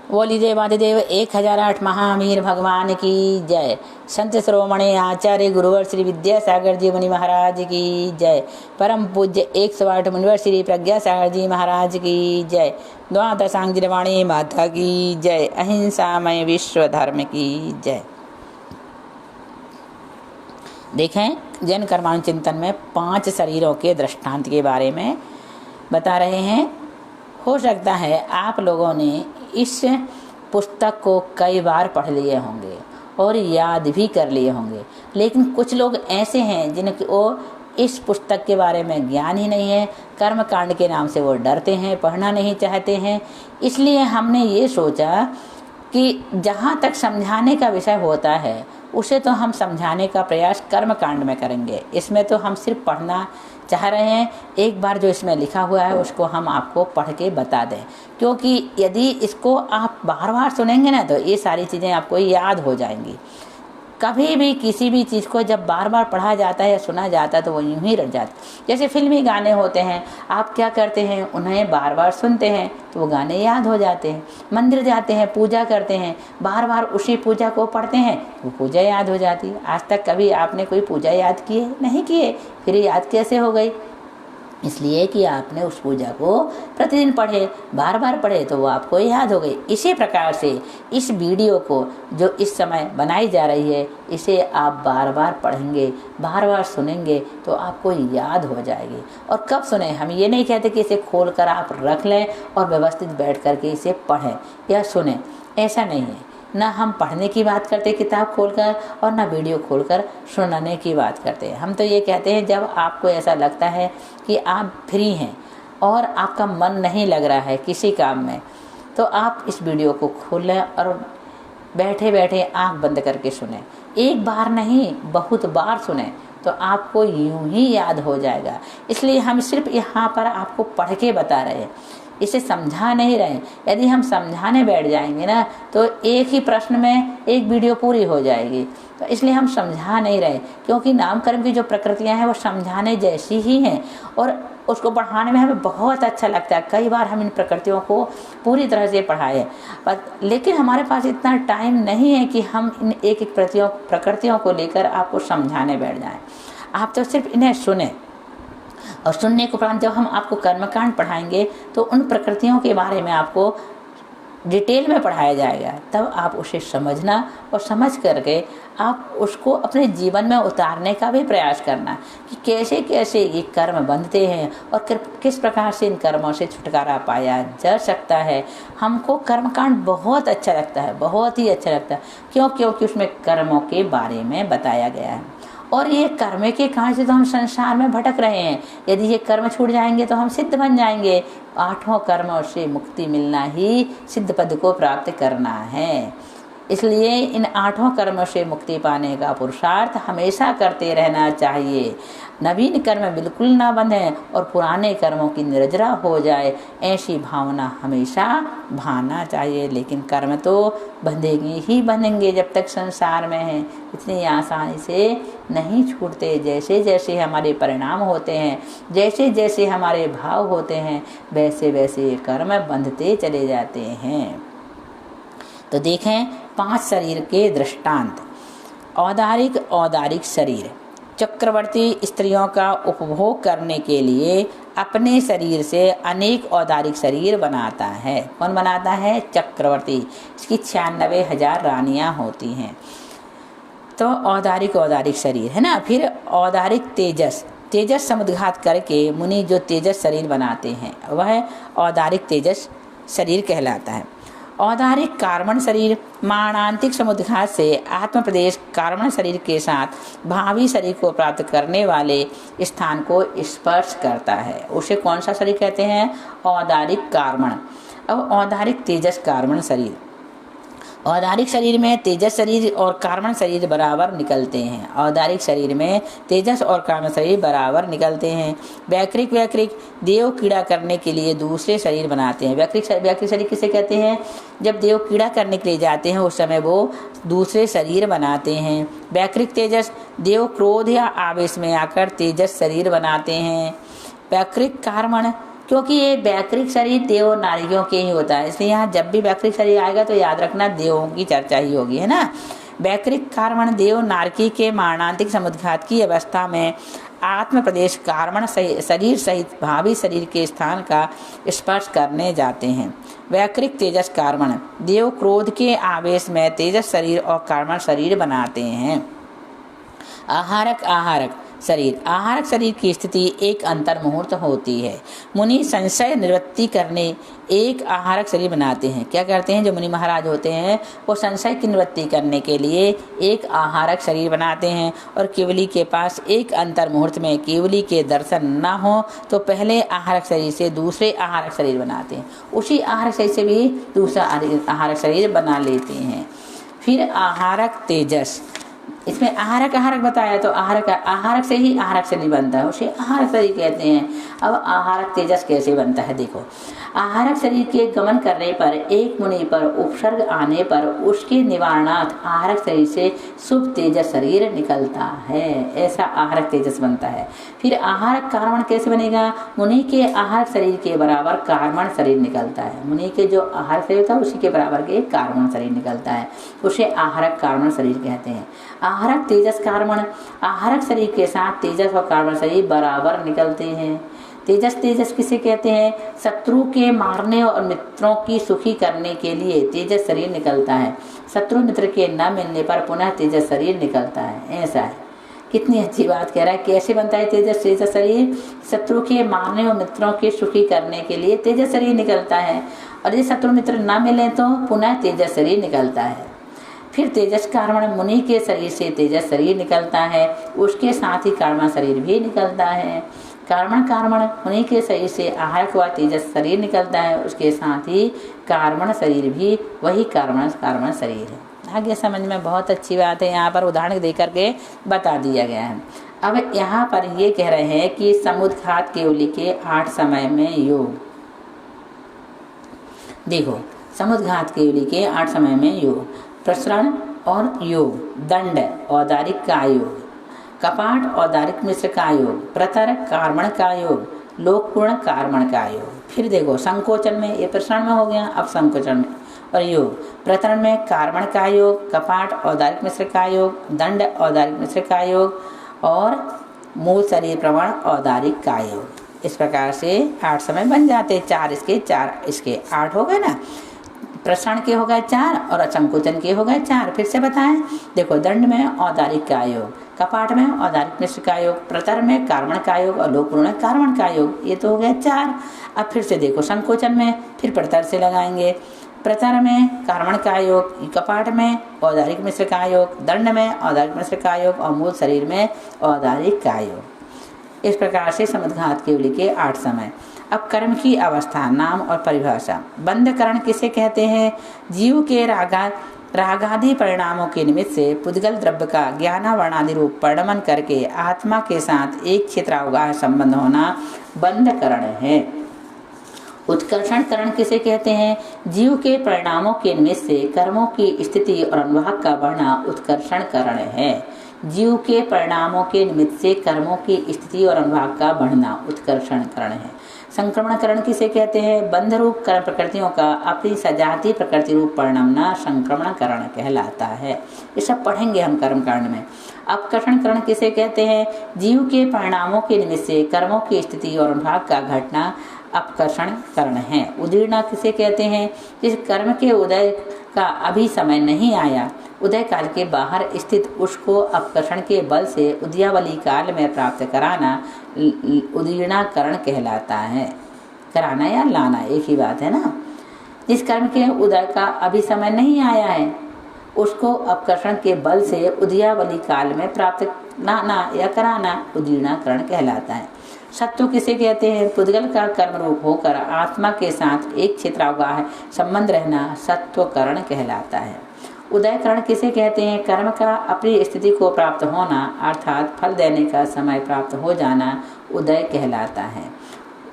बोली देवादिदेव 1008 महावीर भगवान की जय। संत श्रोमणी आचार्य गुरुवर श्री विद्यासागर जी मुनि महाराज की जय। परम पूज्य 108 मुनिवर श्री प्रज्ञासागर जी महाराज की जय। द्वादशांगिरवाणी माता की जय। अहिंसामय विश्व धर्म की जय। देखें, जैन कर्मानुचिंतन में 5 शरीरों के दृष्टांत के बारे में बता रहे हैं। हो सकता है आप लोगों ने इस पुस्तक को कई बार पढ़ लिए होंगे और याद भी कर लिए होंगे, लेकिन कुछ लोग ऐसे हैं जिनको इस पुस्तक के बारे में ज्ञान ही नहीं है। कर्म कांड के नाम से वो डरते हैं, पढ़ना नहीं चाहते हैं। इसलिए हमने ये सोचा कि जहाँ तक समझाने का विषय होता है उसे तो हम समझाने का प्रयास कर्म कांड में करेंगे। इसमें तो हम सिर्फ पढ़ना चाह रहे हैं। एक बार जो इसमें लिखा हुआ है उसको हम आपको पढ़ के बता दें, क्योंकि यदि इसको आप बार बार सुनेंगे ना तो ये सारी चीज़ें आपको याद हो जाएंगी। कभी भी किसी भी चीज़ को जब बार बार पढ़ा जाता है या सुना जाता है तो वो यूं ही रह जाता है। जैसे फिल्मी गाने होते हैं, आप क्या करते हैं, उन्हें बार बार सुनते हैं तो वो गाने याद हो जाते हैं। मंदिर जाते हैं, पूजा करते हैं, बार बार उसी पूजा को पढ़ते हैं, वो पूजा याद हो जाती है। आज तक कभी आपने कोई पूजा याद की है? नहीं की है, फिर याद कैसे हो गई? इसलिए कि आपने उस पूजा को प्रतिदिन पढ़े, बार बार पढ़े तो वो आपको याद हो गई। इसी प्रकार से इस वीडियो को जो इस समय बनाई जा रही है, इसे आप बार बार पढ़ेंगे, बार बार सुनेंगे तो आपको याद हो जाएगी। और कब सुने, हम ये नहीं कहते कि इसे खोल कर आप रख लें और व्यवस्थित बैठ कर के इसे पढ़ें या सुने, ऐसा नहीं है। ना हम पढ़ने की बात करते किताब खोलकर और ना वीडियो खोलकर सुनाने की बात करते हैं। हम तो ये कहते हैं जब आपको ऐसा लगता है कि आप फ्री हैं और आपका मन नहीं लग रहा है किसी काम में, तो आप इस वीडियो को खोलें और बैठे बैठे आंख बंद करके सुने। एक बार नहीं, बहुत बार सुने तो आपको यूं ही याद हो जाएगा। इसलिए हम सिर्फ यहाँ पर आपको पढ़ के बता रहे हैं, इसे समझा नहीं रहे। यदि हम समझाने बैठ जाएंगे ना तो एक ही प्रश्न में एक वीडियो पूरी हो जाएगी। तो इसलिए हम समझा नहीं रहे, क्योंकि नाम कर्म की जो प्रकृतियां हैं वो समझाने जैसी ही हैं और उसको पढ़ाने में हमें बहुत अच्छा लगता है। कई बार हम इन प्रकृतियों को पूरी तरह से पढ़ाए, लेकिन हमारे पास इतना टाइम नहीं है कि हम इन एक एक प्रकृतियों को लेकर आपको समझाने बैठ जाएं। आप तो सिर्फ इन्हें सुने और सुनने के उपरांत जब हम आपको कर्मकांड पढ़ाएंगे तो उन प्रकृतियों के बारे में आपको डिटेल में पढ़ाया जाएगा। तब आप उसे समझना और समझ करके आप उसको अपने जीवन में उतारने का भी प्रयास करना कि कैसे कैसे ये कर्म बंधते हैं और किस प्रकार से इन कर्मों से छुटकारा पाया जा सकता है। हमको कर्मकांड बहुत अच्छा लगता है, बहुत ही अच्छा लगता है। क्योंकि उसमें कर्मों के बारे में बताया गया है और ये कर्म के कारण से तो हम संसार में भटक रहे हैं। यदि ये कर्म छूट जाएंगे तो हम सिद्ध बन जाएंगे। 8 कर्मों से मुक्ति मिलना ही सिद्ध पद को प्राप्त करना है। इसलिए इन 8 कर्मों से मुक्ति पाने का पुरुषार्थ हमेशा करते रहना चाहिए। नवीन कर्म बिल्कुल ना बंधें और पुराने कर्मों की निर्जरा हो जाए, ऐसी भावना हमेशा भाना चाहिए। लेकिन कर्म तो बंधेंगे ही बंधेंगे जब तक संसार में हैं, इतनी आसानी से नहीं छूटते। जैसे जैसे हमारे परिणाम होते हैं, जैसे जैसे हमारे भाव होते हैं, वैसे वैसे कर्म बंधते चले जाते हैं। तो देखें 5 शरीर के दृष्टांत। औदारिक शरीर चक्रवर्ती स्त्रियों का उपभोग करने के लिए अपने शरीर से अनेक औदारिक शरीर बनाता है। कौन बनाता है? चक्रवर्ती। इसकी 96,000 रानियां होती हैं। तो औदारिक शरीर है ना। फिर औदारिक तेजस समुद्घात करके मुनि जो तेजस शरीर बनाते हैं वह औदारिक तेजस शरीर कहलाता है। औदारिक कार्बन शरीर मारणांतिक समुद्घात से आत्म प्रदेश कार्बन शरीर के साथ भावी शरीर को प्राप्त करने वाले स्थान को स्पर्श करता है। उसे कौन सा शरीर कहते हैं? औदारिक कार्बन। अब औदारिक तेजस कार्बन शरीर, औदारिक शरीर में तेजस शरीर और कार्बन शरीर बराबर निकलते हैं। औदारिक शरीर में तेजस और कार्बन शरीर बराबर निकलते हैं। वैकृक देव कीड़ा करने के लिए दूसरे शरीर बनाते हैं। वैकृक शरीर किसे कहते हैं? जब देव कीड़ा करने के लिए जाते हैं उस समय वो दूसरे शरीर बनाते हैं। वैकृक तेजस देव क्रोध या आवेश में आकर तेजस शरीर बनाते हैं। वैकृक कार्बन क्योंकि ये वैकृत शरीर देव और नारियों के ही होता है, इसलिए यहाँ जब भी वैकृत शरीर आएगा तो याद रखना देवों की चर्चा ही होगी, है ना। वैकृत कार्मण देव नारकी के मारणांतिक समुद्घात की अवस्था में आत्म प्रदेश कार्मण शरीर सहित भावी शरीर के स्थान का स्पर्श करने जाते हैं। वैकृत तेजस कार्मण देव क्रोध के आवेश में तेजस शरीर और कार्मण शरीर बनाते हैं। आहारक शरीर की स्थिति एक अंतर मुहूर्त होती है। मुनि संशय निवृत्ति करने एक आहारक शरीर बनाते हैं। क्या करते हैं, जो मुनि महाराज होते हैं वो संशय की निवृत्ति करने के लिए एक आहारक शरीर बनाते हैं, और केवली के पास एक अंतर मुहूर्त में केवली के दर्शन न हो तो पहले आहारक शरीर से दूसरे आहारक शरीर बनाते हैं, उसी आहारक शरीर से भी दूसरा आहारक शरीर बना लेते हैं। फिर आहारक तेजस, इसमें आहारक बताया तो आहारक से ही आहारक शरीर बनता है, उसे आहारक शरीर कहते हैं। अब आहारक तेजस कैसे बनता है, देखो। आहारक शरीर के गमन करने पर एक मुनि पर उपसर्ग आने पर उसके निवारणार्थ आहारक शरीर से शुभ तेजस शरीर निकलता है, ऐसा आहारक तेजस बनता है। फिर आहारक कार्मण कैसे बनेगा, मुनि के आहारक शरीर के बराबर कार्मण शरीर निकलता है। मुनि के जो आहारक शरीर था उसी के बराबर के कार्मण शरीर निकलता है, उसे आहारक कार्मण शरीर कहते हैं। आहारक तेजस कार्मण, आहारक शरीर के साथ तेजस और कार्मण शरीर बराबर निकलते हैं। तेजस किसे कहते हैं, शत्रु के मारने और मित्रों की सुखी करने के लिए तेजस शरीर निकलता है। शत्रु मित्र के न मिलने पर पुनः तेजस शरीर निकलता है, ऐसा है। कितनी अच्छी बात कह रहा है। कैसे बनता है तेजस शरीर, शत्रु के मारने और मित्रों के सुखी करने के लिए तेजस शरीर निकलता है, और यदि शत्रु मित्र न मिले तो पुनः तेजस शरीर निकलता है। फिर तेजस कार्मण, मुनि के शरीर से तेजस शरीर निकलता है, उसके साथ ही कार्मण शरीर भी निकलता है। कार्मण मुनि के शरीर से आहारक व तेजस शरीर निकलता है, उसके साथ ही कार्मण शरीर भी वही कार्मण शरीर है। आगे समझ में बहुत अच्छी बात है, यहाँ पर उदाहरण दे करके बता दिया गया है। अब यहाँ पर ये कह रहे हैं कि समुद्घात केवली के 8 समय में योग, देखो समुद्घात केवली के 8 समय में योग, प्रसरण और योग, दंड औदारिक का योग, कपाट औदारिक मिश्र का योग, प्रतर कार्मण का योग, लोकपूर्ण कार्मण का योग। फिर देखो संकोचन में, ये प्रसरण में हो गया, अब संकोचन में और योग, प्रतरण में कार्मण का योग, कपाट औदारिक मिश्र का योग, दंड औदारिक मिश्र का योग और मूल शरीर प्रवण औदारिक का योग। इस प्रकार से 8 समय बन जाते, 4 इसके 8 हो गए ना। प्रसरण के हो गए 4 और संकोचन के हो गए 4। फिर से बताएं, देखो दंड में औदारिक का योग, कपाट में औदारिक मिश्र का योग, प्रतर में कार्मण का योग और लोकपूर्ण कार्मण का योग, ये तो हो गया 4। अब फिर से देखो संकोचन में, फिर प्रतर से लगाएंगे, प्रतर में कार्मण का योग, कपाट में औदारिक मिश्र का योग, दंड में औदारिक मिश्र का योग और मूल शरीर में औदारिक का योग। इस प्रकार से समुद्घात केवली के 8 समय। अब कर्म की अवस्था, नाम और परिभाषा। बंधकरण किसे कहते हैं, जीव के रागादि परिणामों के निमित्त से पुद्गल द्रव्य का ज्ञानावर्णादि रूप परिणमन करके आत्मा के साथ एक क्षेत्रावगाह संबंध होना बंधकरण है। उत्कर्षण करण किसे कहते हैं, जीव के परिणामों के निमित्त से कर्मों की स्थिति और अनुभाग का बढ़ना उत्कर्षण करण है। जीव के परिणामों के निमित्त से कर्मों की स्थिति और अनुभाग का बढ़ना उत्कर्षण करण है। संक्रमण करण किसे कहते हैं, बंध रूप कर्म प्रकृतियों का अपनी सजाती प्रकृति रूप परिणमना संक्रमण करण कहलाता है। ये सब पढ़ेंगे हम कर्म कांड में। अपकर्षण करण किसे कहते हैं, जीव के परिणामों के निमित्त से कर्मों की स्थिति और अनुभाग का घटना अपकर्षण करण है। उदीर्णा किसे कहते हैं, जिस कर्म के उदय का अभी समय नहीं आया, उदय काल के बाहर स्थित उसको अपकर्षण के बल से उदयावली काल में प्राप्त कराना उदीर्णाकरण कहलाता है। कराना या लाना एक ही बात है ना। जिस कर्म के उदय का अभी समय नहीं आया है उसको अपकर्षण के बल से उदयावली काल में प्राप्त लाना या कराना उदीर्णाकरण कहलाता है। सत्व किसे कहते हैं, पुद्गल का कर्म रूप होकर आत्मा के साथ एक क्षेत्रावगाह संबंध रहना सत्वकरण कहलाता है। उदयकरण किसे कहते हैं, कर्म का अपनी स्थिति को प्राप्त होना अर्थात फल देने का समय प्राप्त हो जाना उदय कहलाता है।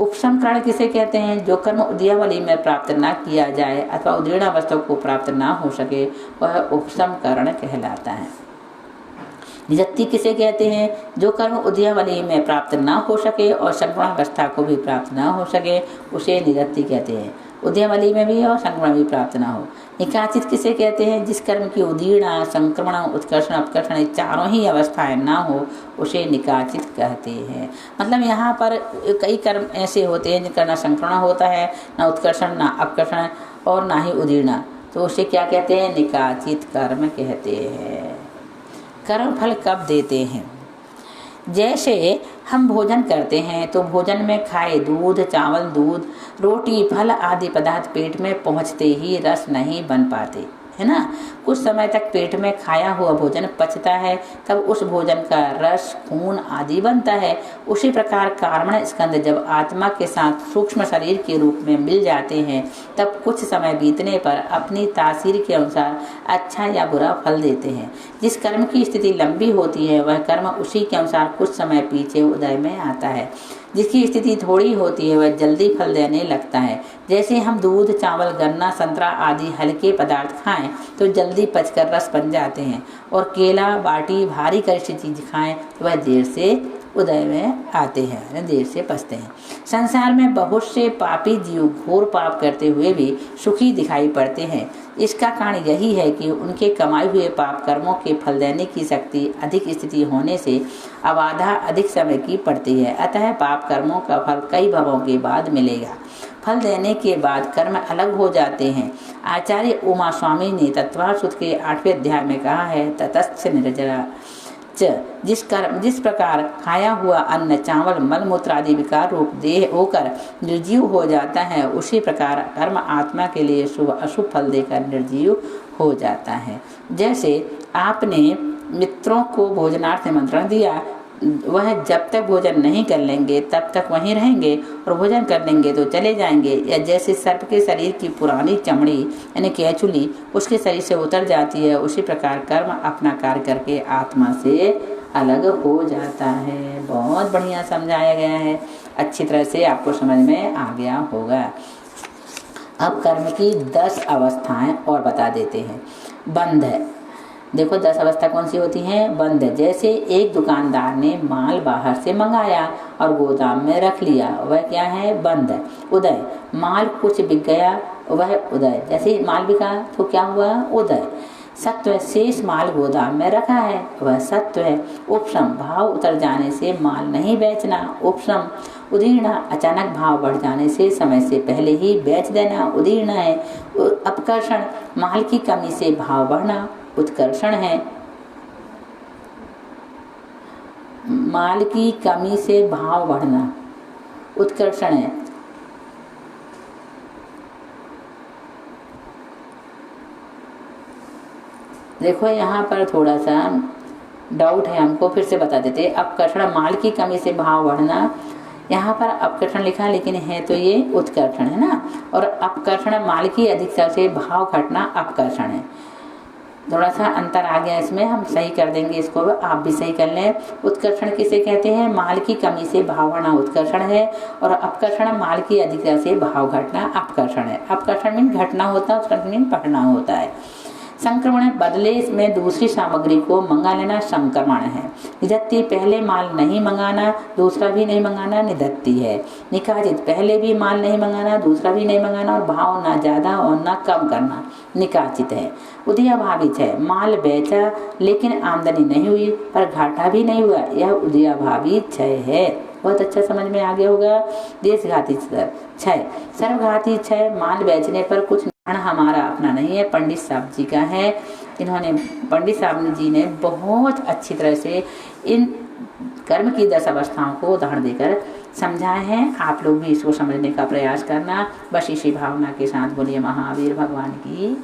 उपशमकरण किसे कहते हैं, जो कर्म उदयावली में प्राप्त न किया जाए अथवा उदीर्णावस्था को प्राप्त न हो सके वह उपशमकरण कहलाता है। निजत्ति किसे कहते हैं? जो कर्म उद्यमवली में प्राप्त न हो सके और संक्रमणावस्था को भी प्राप्त न हो सके उसे निजत्ति कहते हैं। उद्यमवली में भी और संक्रमण भी प्राप्त न हो। निकाचित किसे कहते हैं? जिस कर्म की उदीर्ण, संक्रमण, उत्कर्षण, अपकर्षण ये चारों ही अवस्थाएं ना हो उसे निकाचित कहते हैं। मतलब यहाँ पर कई कर्म ऐसे होते हैं जिनका न संक्रमण होता है, न उत्कर्षण, न अपकर्षण और ना ही उदीर्ण, तो उसे क्या कहते हैं? निकाचित कर्म कहते हैं। कर्म फल कब देते हैं? जैसे हम भोजन करते हैं तो भोजन में खाए दूध, चावल, दूध, रोटी, फल आदि पदार्थ पेट में पहुंचते ही रस नहीं बन पाते, है ना। कुछ समय तक पेट में खाया हुआ भोजन पचता है, तब उस भोजन का रस, खून आदि बनता है। उसी प्रकार कारण स्कंद जब आत्मा के साथ सूक्ष्म शरीर के रूप में मिल जाते हैं तब कुछ समय बीतने पर अपनी तासीर के अनुसार अच्छा या बुरा फल देते हैं। जिस कर्म की स्थिति लंबी होती है वह कर्म उसी के अनुसार कुछ समय पीछे उदय में आता है। जिसकी स्थिति थोड़ी होती है वह जल्दी फल देने लगता है। जैसे हम दूध, चावल, गन्ना, संतरा आदि हल्के पदार्थ खाएं तो जल्दी पचकर रस बन जाते हैं, और केला, बाटी, भारी कड़वी चीज खाएं तो वह देर से उदय में आते हैं, देर से पचते हैं। संसार में बहुत से पापी जीव घोर पाप करते हुए भी सुखी दिखाई पड़ते हैं। इसका कारण यही है कि उनके कमाए हुए पाप कर्मों के फल देने की शक्ति अधिक स्थिति होने से अबाधा अधिक समय की पड़ती है। अतः पाप कर्मों का फल कई भवों के बाद मिलेगा। फल देने के बाद कर्म अलग हो जाते हैं। आचार्य उमा स्वामी ने तत्वार सूत्र के 8वें अध्याय में कहा है, ततश्च निर्जरा जिस प्रकार खाया हुआ अन्न, चावल, मल मूत्र आदि विकार रूप देह होकर निर्जीव हो जाता है, उसी प्रकार कर्म आत्मा के लिए शुभ अशुभ फल देकर निर्जीव हो जाता है। जैसे आपने मित्रों को भोजनार्थ निमंत्रण दिया, वह जब तक भोजन नहीं कर लेंगे तब तक वहीं रहेंगे और भोजन कर लेंगे तो चले जाएंगे। या जैसे सर्प के शरीर की पुरानी चमड़ी यानी केचुली उसके शरीर से उतर जाती है, उसी प्रकार कर्म अपना कार्य करके आत्मा से अलग हो जाता है। बहुत बढ़िया समझाया गया है, अच्छी तरह से आपको समझ में आ गया होगा। अब कर्म की 10 अवस्थाएं और बता देते हैं। बंध है, देखो 10 अवस्था कौन सी होती हैं? बंद। जैसे एक दुकानदार ने माल बाहर से मंगाया और गोदाम में रख लिया, वह क्या है? बंद। उदय, माल कुछ बिक गया, वह उदय। जैसे माल बिका तो क्या हुआ? उदय। सत्व, शेष माल गोदाम में रखा है, वह सत्व है। उपशम, भाव उतर जाने से माल नहीं बेचना, उपशम। उदीर्ण, अचानक भाव बढ़ जाने से समय से पहले ही बेच देना, उदीर्ण है। अपकर्षण, माल की कमी से भाव बढ़ना, उत्कर्षण है। माल की कमी से भाव बढ़ना उत्कर्षण है। देखो यहाँ पर थोड़ा सा डाउट है हमको, फिर से बता देते। अपकर्षण, माल की कमी से भाव बढ़ना, यहाँ पर अपकर्षण लिखा लेकिन है तो ये उत्कर्षण है ना। और अपकर्षण, माल की अधिकता से भाव घटना अपकर्षण है। थोड़ा सा अंतर आ गया इसमें, हम सही कर देंगे इसको, आप भी सही कर लें। उत्कर्षण किसे कहते हैं? माल की कमी से भाव बढ़ना उत्कर्षण है, और अपकर्षण माल की अधिकता से भाव घटना अपकर्षण है। अपकर्षण मीन घटना होता है, उत्कर्षण मीन बढ़ना होता है। संक्रमण, बदले में दूसरी सामग्री को मंगा लेना संक्रमण है। निधत्ति, पहले माल नहीं मंगाना दूसरा भी नहीं मंगाना, निधत्ति है। निकाचित, पहले भी माल नहीं मंगाना दूसरा भी नहीं मंगाना और भाव ना ज्यादा और ना कम करना, निकाचित है। उदयाभावी है, माल बेचा लेकिन आमदनी नहीं हुई पर घाटा भी नहीं हुआ, यह उदयाभावी क्षय है। बहुत अच्छा समझ में आ गया होगा। देशघाती क्षय, सर्वघाती क्षय, माल बेचने पर कुछ हमारा अपना नहीं है, पंडित साहब जी का है। इन्होंने, पंडित साहब जी ने बहुत अच्छी तरह से इन कर्म की 10 अवस्थाओं को उदाहरण देकर समझाए हैं। आप लोग भी इसको समझने का प्रयास करना। बस इसी भावना के साथ बोलिए महावीर भगवान की